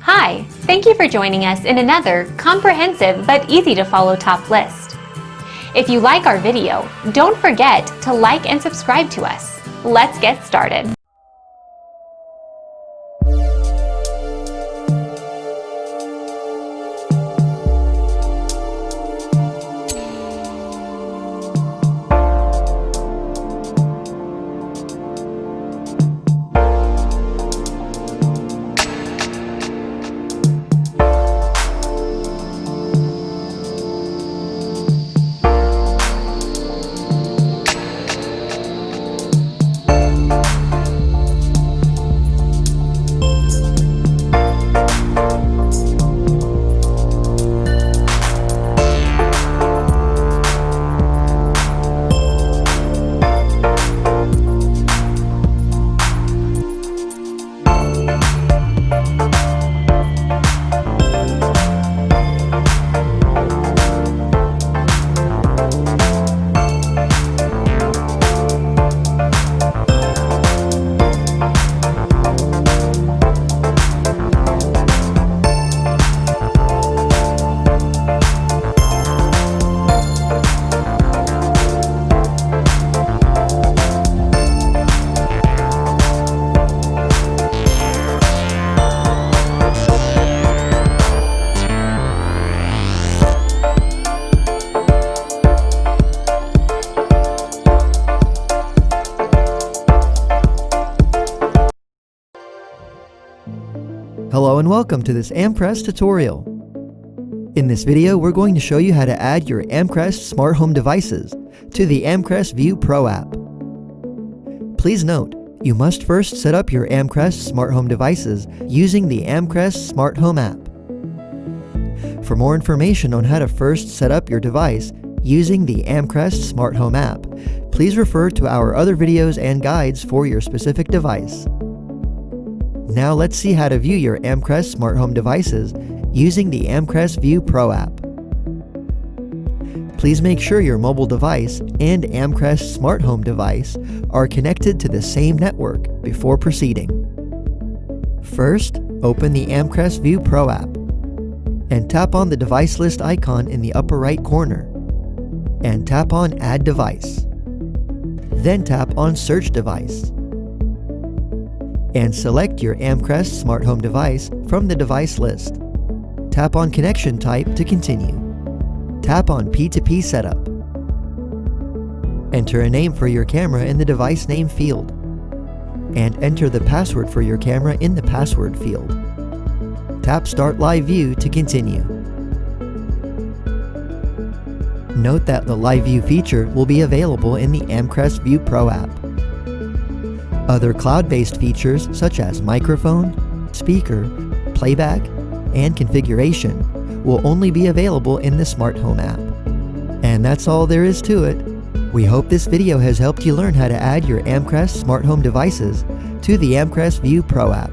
Hi, thank you for joining us in another comprehensive but easy to follow top list. If you like our video, don't forget to like and subscribe to us. Let's get started. Hello and welcome to this Amcrest tutorial. In this video, we're going to show you how to add your Amcrest smart home devices to the Amcrest View Pro app. Please note, you must first set up your Amcrest smart home devices using the Amcrest Smart Home app. For more information on how to first set up your device using the Amcrest Smart Home app, please refer to our other videos and guides for your specific device. Now let's see how to view your Amcrest smart home devices using the Amcrest View Pro app. Please make sure your mobile device and Amcrest smart home device are connected to the same network before proceeding. First, open the Amcrest View Pro app and tap on the device list icon in the upper right corner and tap on Add Device. Then tap on Search Device and select your Amcrest smart home device from the device list. Tap on Connection Type to continue. Tap on P2P Setup. Enter a name for your camera in the device name field, and enter the password for your camera in the password field. Tap Start Live View to continue. Note that the Live View feature will be available in the Amcrest View Pro app. Other cloud-based features such as microphone, speaker, playback, and configuration will only be available in the Smart Home app. And that's all there is to it. We hope this video has helped you learn how to add your Amcrest smart home devices to the Amcrest View Pro app.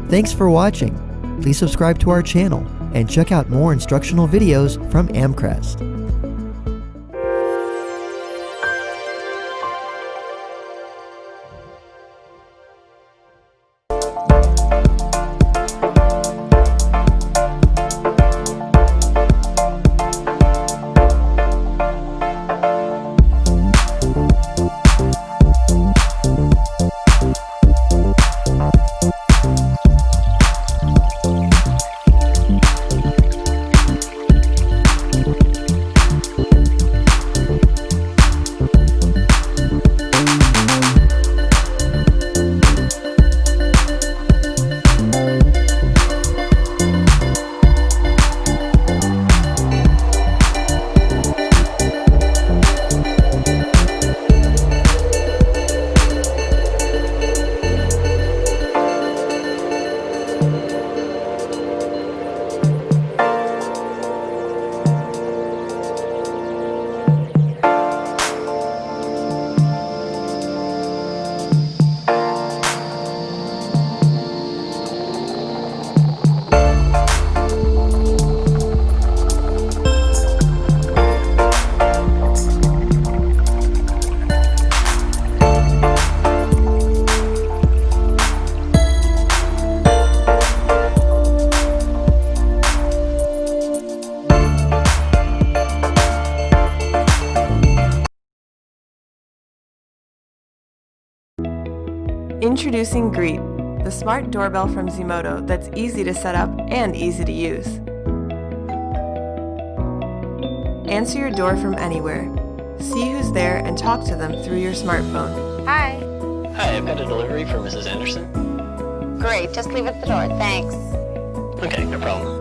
Thanks for watching. Please subscribe to our channel and check out more instructional videos from Amcrest. Introducing Greet, the smart doorbell from Zmodo that's easy to set up and easy to use. Answer your door from anywhere. See who's there and talk to them through your smartphone. Hi. Hi, I've got a delivery for Mrs. Anderson. Great, just leave it at the door, thanks. Okay, no problem.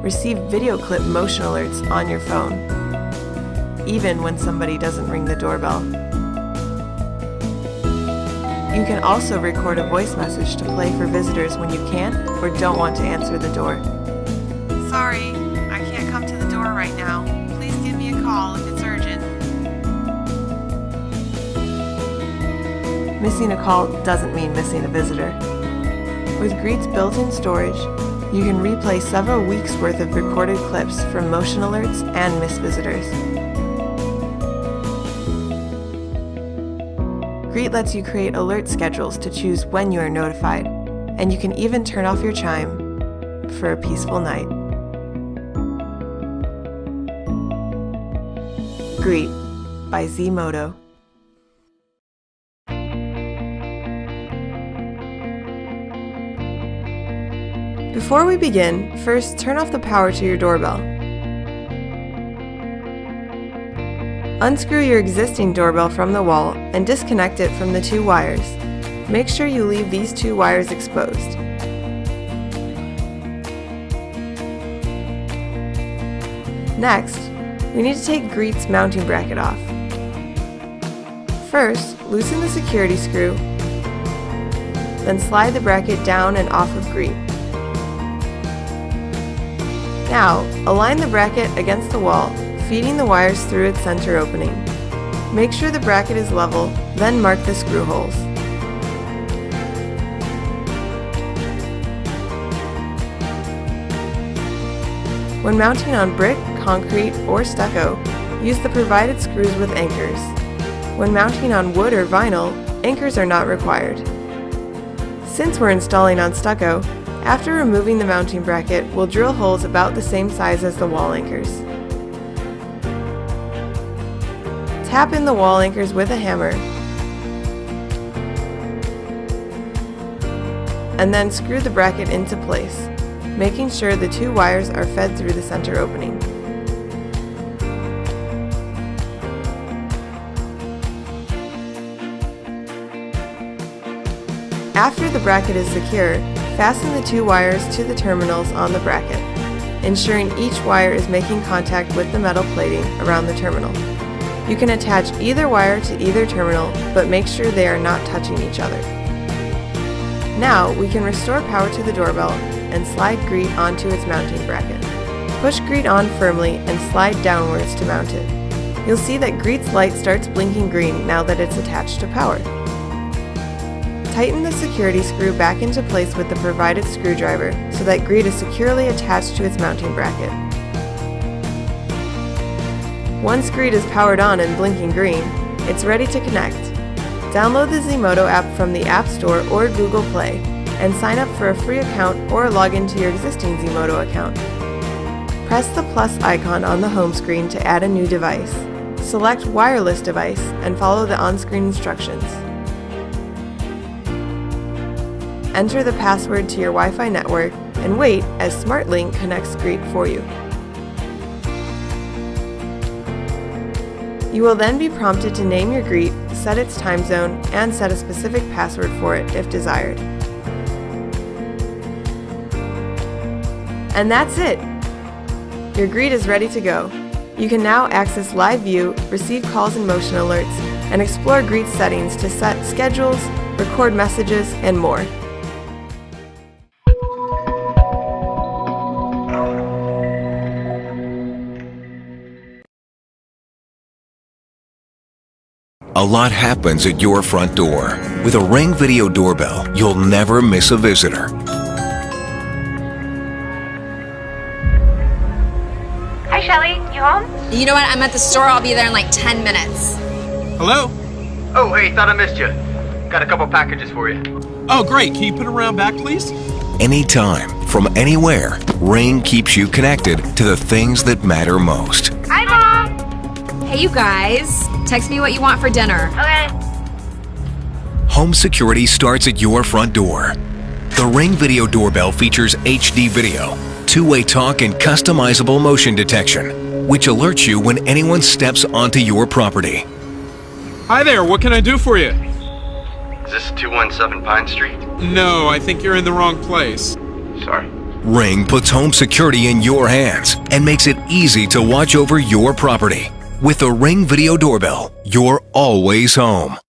Receive video clip motion alerts on your phone, even when somebody doesn't ring the doorbell. You can also record a voice message to play for visitors when you can't or don't want to answer the door. Sorry, I can't come to the door right now. Please give me a call if it's urgent. Missing a call doesn't mean missing a visitor. With Greet's built-in storage, you can replay several weeks' worth of recorded clips from motion alerts and missed visitors. Greet lets you create alert schedules to choose when you are notified, and you can even turn off your chime for a peaceful night. Greet by Zmodo. Before we begin, first turn off the power to your doorbell. Unscrew your existing doorbell from the wall and disconnect it from the two wires. Make sure you leave these two wires exposed. Next, we need to take Greet's mounting bracket off. First, loosen the security screw, then slide the bracket down and off of Greet. Now, align the bracket against the wall, feeding the wires through its center opening. Make sure the bracket is level, then mark the screw holes. When mounting on brick, concrete, or stucco, use the provided screws with anchors. When mounting on wood or vinyl, anchors are not required. Since we're installing on stucco, after removing the mounting bracket, we'll drill holes about the same size as the wall anchors. Tap in the wall anchors with a hammer, and then screw the bracket into place, making sure the two wires are fed through the center opening. After the bracket is secure, fasten the two wires to the terminals on the bracket, ensuring each wire is making contact with the metal plating around the terminal. You can attach either wire to either terminal, but make sure they are not touching each other. Now we can restore power to the doorbell and slide Greet onto its mounting bracket. Push Greet on firmly and slide downwards to mount it. You'll see that Greet's light starts blinking green now that it's attached to power. Tighten the security screw back into place with the provided screwdriver so that Greet is securely attached to its mounting bracket. Once Greet is powered on and blinking green, it's ready to connect. Download the Zmodo app from the App Store or Google Play and sign up for a free account or log into your existing Zmodo account. Press the plus icon on the home screen to add a new device. Select Wireless Device and follow the on-screen instructions. Enter the password to your Wi-Fi network and wait as SmartLink connects Greet for you. You will then be prompted to name your Greet, set its time zone, and set a specific password for it if desired. And that's it! Your Greet is ready to go. You can now access live view, receive calls and motion alerts, and explore Greet's settings to set schedules, record messages, and more. A lot happens at your front door. With a Ring Video Doorbell, you'll never miss a visitor. Hi, Shelly. You home? You know what? I'm at the store. I'll be there in like 10 minutes. Hello? Oh, hey, thought I missed you. Got a couple packages for you. Oh, great. Can you put it around back, please? Anytime, from anywhere, Ring keeps you connected to the things that matter most. Hi, Mom. Hey, you guys. Text me what you want for dinner. Okay. Home security starts at your front door. The Ring Video Doorbell features HD video, two-way talk, and customizable motion detection, which alerts you when anyone steps onto your property. Hi there, what can I do for you? Is this 217 Pine Street? No, I think you're in the wrong place. Sorry. Ring puts home security in your hands and makes it easy to watch over your property. With the Ring Video Doorbell, you're always home.